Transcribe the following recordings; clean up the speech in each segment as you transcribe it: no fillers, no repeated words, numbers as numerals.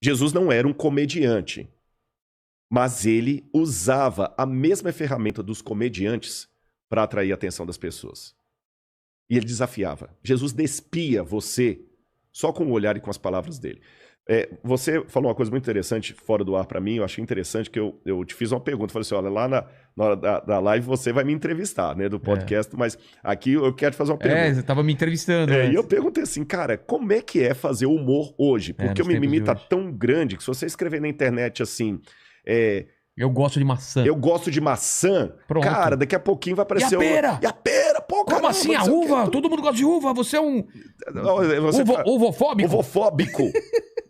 Jesus não era um comediante, mas ele usava a mesma ferramenta dos comediantes para atrair a atenção das pessoas. E ele desafiava. Jesus despia você só com o olhar e com as palavras dele. Você falou uma coisa muito interessante fora do ar para mim, eu achei interessante que eu te fiz uma pergunta, falei assim, olha, lá na hora da live você vai me entrevistar, né, do podcast, mas aqui eu quero te fazer uma pergunta. Você estava me entrevistando. E eu perguntei assim, cara, como é que é fazer humor hoje? Porque o mimimi tá tão grande que se você escrever na internet assim... eu gosto de maçã. Eu gosto de maçã. Pronto. Cara, daqui a pouquinho vai aparecer... E a pera? E a pera? Pô, como assim a uva? Todo mundo gosta de uva, você é um... Uvofóbico? Uvofóbico,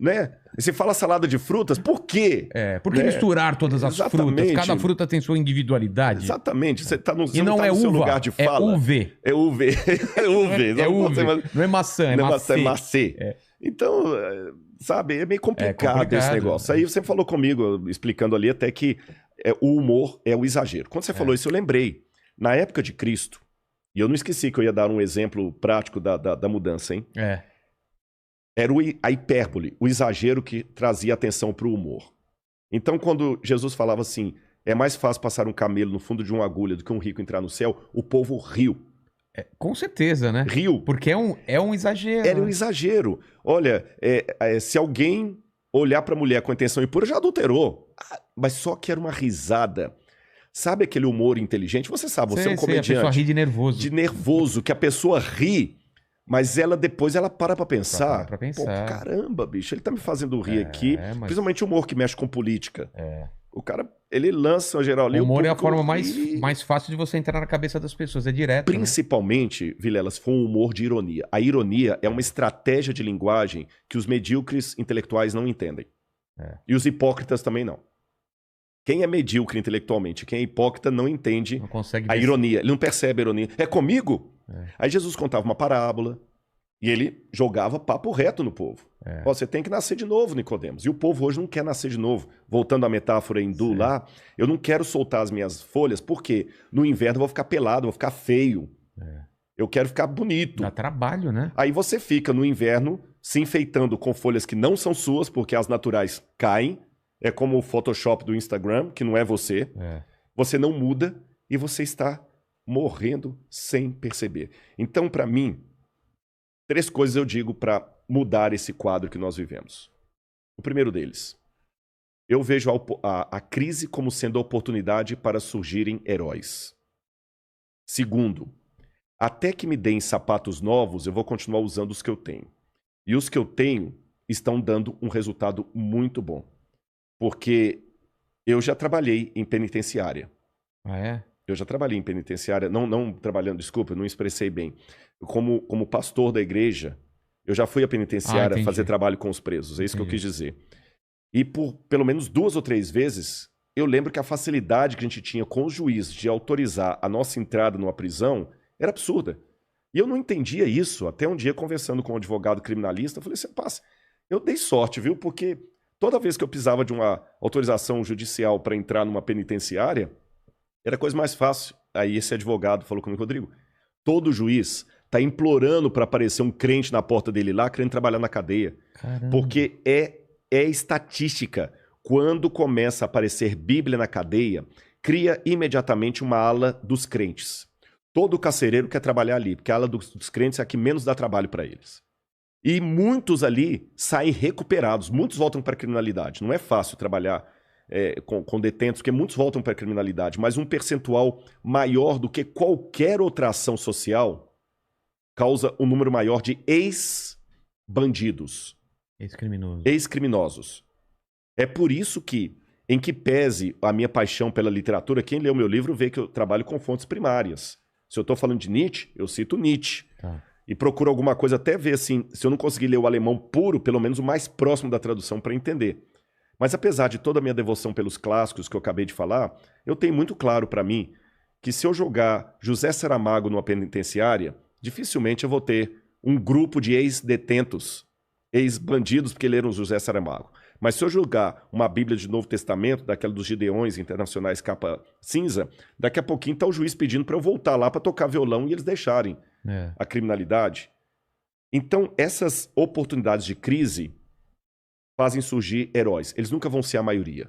né? E você fala salada de frutas, por quê? Por que misturar todas as frutas? Cada fruta tem sua individualidade. Exatamente. Você tá no, e não é no seu uva, lugar de fala. É UV. É UV. É UV. Não é maçã, é macê. É macê. Então... sabe, é meio complicado esse negócio. Aí você falou comigo, explicando ali até que o humor é o exagero. Quando você falou isso, eu lembrei. Na época de Cristo, e eu não esqueci que eu ia dar um exemplo prático da mudança, hein? Era a hipérbole, o exagero que trazia atenção para o humor. Então, quando Jesus falava assim, é mais fácil passar um camelo no fundo de uma agulha do que um rico entrar no céu, o povo riu. Com certeza, né? Riu. Porque é um exagero. Era um exagero. Olha, se alguém olhar para a mulher com intenção impura, já adulterou. Mas só que era uma risada. Sabe aquele humor inteligente? Você sabe, você é um comediante. A pessoa ri de nervoso. De nervoso, que a pessoa ri, mas depois ela para pensar. Pra pensar. Pô, caramba, bicho, ele tá me fazendo rir aqui. Principalmente humor que mexe com política. O cara, ele lança a geral ali. O humor é a forma mais fácil de você entrar na cabeça das pessoas, é direto. Principalmente, né? Vilela, se for um humor de ironia. A ironia é uma estratégia de linguagem que os medíocres intelectuais não entendem. E os hipócritas também não. Quem é medíocre intelectualmente, quem é hipócrita não entende a ironia. Ele não percebe a ironia. É comigo? Aí Jesus contava uma parábola e ele jogava papo reto no povo. Você tem que nascer de novo, Nicodemos. E o povo hoje não quer nascer de novo. Voltando à metáfora hindu lá, eu não quero soltar as minhas folhas porque no inverno eu vou ficar pelado, vou ficar feio. Eu quero ficar bonito. Dá trabalho, né? Aí você fica no inverno se enfeitando com folhas que não são suas, porque as naturais caem. É como o Photoshop do Instagram, que não é você. Você não muda e você está morrendo sem perceber. Então, para mim, 3 coisas eu digo para mudar esse quadro que nós vivemos. O primeiro deles, eu vejo a crise como sendo a oportunidade para surgirem heróis. Segundo, até que me deem sapatos novos, eu vou continuar usando os que eu tenho. E os que eu tenho estão dando um resultado muito bom. Porque eu já trabalhei em penitenciária. Eu já trabalhei em penitenciária, não trabalhando, desculpa, eu não expressei bem. Como pastor da igreja, eu já fui à penitenciária fazer trabalho com os presos, é isso que eu quis dizer. E por pelo menos 2 ou 3 vezes, eu lembro que a facilidade que a gente tinha com os juízes de autorizar a nossa entrada numa prisão era absurda. E eu não entendia isso, até um dia conversando com um advogado criminalista, eu falei assim, paz, eu dei sorte, viu, porque... toda vez que eu precisava de uma autorização judicial para entrar numa penitenciária, era a coisa mais fácil. Aí esse advogado falou comigo, Rodrigo, todo juiz está implorando para aparecer um crente na porta dele lá, querendo trabalhar na cadeia. Caramba. Porque é estatística. Quando começa a aparecer Bíblia na cadeia, cria imediatamente uma ala dos crentes. Todo carcereiro quer trabalhar ali, porque a ala dos crentes é a que menos dá trabalho para eles. E muitos ali saem recuperados, muitos voltam para a criminalidade. Não é fácil trabalhar com detentos, porque muitos voltam para a criminalidade, mas um percentual maior do que qualquer outra ação social causa um número maior de ex-bandidos. Ex-criminosos. É por isso que, em que pese a minha paixão pela literatura, quem leu meu livro vê que eu trabalho com fontes primárias. Se eu estou falando de Nietzsche, eu cito Nietzsche. E procuro alguma coisa, até ver assim, se eu não conseguir ler o alemão puro, pelo menos o mais próximo da tradução para entender. Mas apesar de toda a minha devoção pelos clássicos que eu acabei de falar, eu tenho muito claro para mim que se eu jogar José Saramago numa penitenciária, dificilmente eu vou ter um grupo de ex-detentos, ex-bandidos, porque leram José Saramago. Mas se eu jogar uma Bíblia de Novo Testamento, daquela dos Gideões Internacionais capa cinza, daqui a pouquinho tá o juiz pedindo para eu voltar lá para tocar violão e eles deixarem a criminalidade. Então, essas oportunidades de crise fazem surgir heróis. Eles nunca vão ser a maioria.